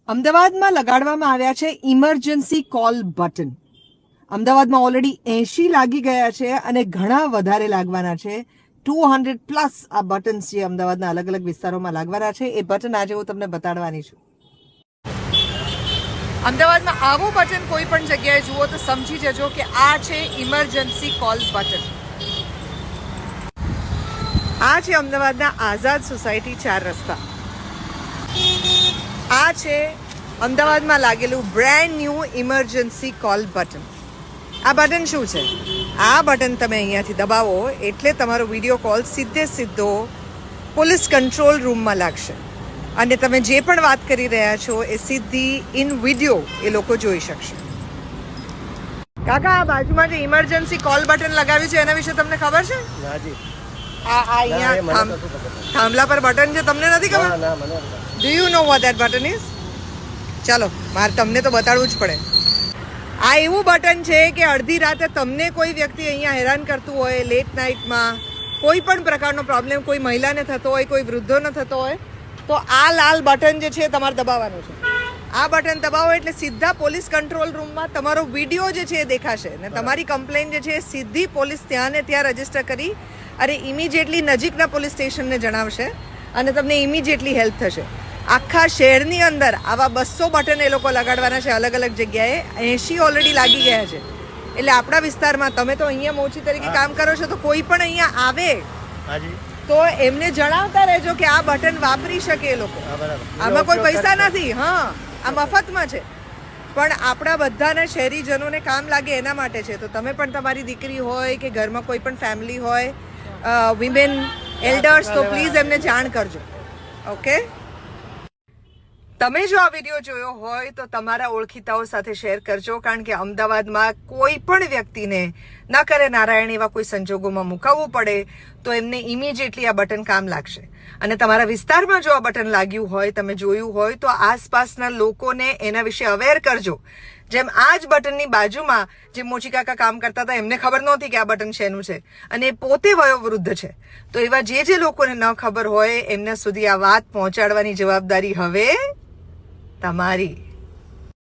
અમદાવાદમાં લગાડવામાં આવ્યા છે ઇમરજન્સી કોલ બટન. અમદાવાદમાં ઓલરેડી 80 લાગી ગયા છે અને ઘણા વધારે લાગવાના છે. 200+ આ બટન્સ જે અમદાવાદના અલગ અલગ વિસ્તારોમાં લાગવાના છે, એ બટન આજે હું તમને બતાડવાની છું. અમદાવાદમાં આવું બટન કોઈ પણ જગ્યાએ જુઓ તો સમજી જજો કે આ છે ઇમરજન્સી કોલ બટન. આ છે અમદાવાદના આઝાદ સોસાયટી 4 રસ્તા. આ છે અમદાવાદમાં લાગેલું brand new emergency call button. આ બટન શું છે? આ બટન તમે અહીંયાથી દબાવો એટલે તમારો વિડીયો કોલ સીધો પોલીસ કંટ્રોલ રૂમમાં લાગશે અને તમે જે પણ વાત કરી રહ્યા છો એ સીધી ઇન વિડીયો એ લોકો જોઈ શકશે. કાકા, આ બાજુમાં જે ઇમરજન્સી કોલ બટન લગાવ્યું છે એના વિશે તમને ખબર છે? આ અહીંયા થાંભલા પર બટન છે, તમને નથી ખબર? Do you know what that button is? ચાલો, મારે તમને તો બતાડવું જ પડે. આ એવું બટન છે કે અડધી રાતે તમને કોઈ વ્યક્તિ અહીંયા હેરાન કરતું હોય, લેટ નાઇટમાં કોઈ પણ પ્રકારનો પ્રોબ્લેમ કોઈ મહિલાને થતો હોય, કોઈ વૃદ્ધોને થતો હોય, તો આ લાલ બટન જે છે તમારે દબાવવાનું છે. આ બટન દબાવો એટલે સીધા પોલીસ કંટ્રોલ રૂમમાં તમારો વિડીયો જે છે એ દેખાશે અને તમારી કમ્પ્લેન જે છે સીધી પોલીસ ત્યાં ને ત્યાં રજીસ્ટર કરી અને ઇમિડિયેટલી નજીકના પોલીસ સ્ટેશનને જણાવશે અને તમને ઇમિડિયેટલી હેલ્પ થશે. આખા શહેરની અંદર આવા 200 બટન એ લોકો લગાડવાના છે અલગ અલગ જગ્યાએ. 80 ઓલરેડી લાગી ગયા છે. એટલે આપણા વિસ્તારમાં તમે તો અહીંયા મોચી તરીકે કામ કરો છો, તો કોઈ પણ અહીંયા આવે તો એમને જણાવતા રહેજો કે આ બટન વાપરી શકે એ લોકો. આમાં કોઈ પૈસા નથી, હા, આ મફતમાં છે, પણ આપણા બધાને શહેરીજનોને કામ લાગે એના માટે છે. તો તમે પણ તમારી દીકરી હોય કે ઘરમાં કોઈ પણ ફેમિલી હોય, વિમેન એલ્ડર્સ, તો પ્લીઝ એમને જાણ કરજો. ઓકે, તમે જો આ વિડીયો જોયો હોય તો તમારા ઓળખીતાઓ સાથે શેર કરજો, કારણ કે અમદાવાદમાં કોઈ પણ વ્યક્તિને ન કરે નારાયણ એવા કોઈ સંજોગોમાં મુકાવવું પડે તો એમને ઇમિડિયેટલી આ બટન કામ લાગશે. અને તમારા વિસ્તારમાં જો આ બટન લાગ્યું હોય, તમે જોયું હોય, તો આસપાસના લોકોને એના વિશે અવેર કરજો. જેમ આ જ બટનની બાજુમાં જે મોચી કાકા કામ કરતા હતા, એમને ખબર નહોતી કે આ બટન શેનું છે અને એ પોતે વયોવૃદ્ધ છે. તો એવા જે લોકોને ન ખબર હોય એમના સુધી આ વાત પહોંચાડવાની જવાબદારી હવે તમારી.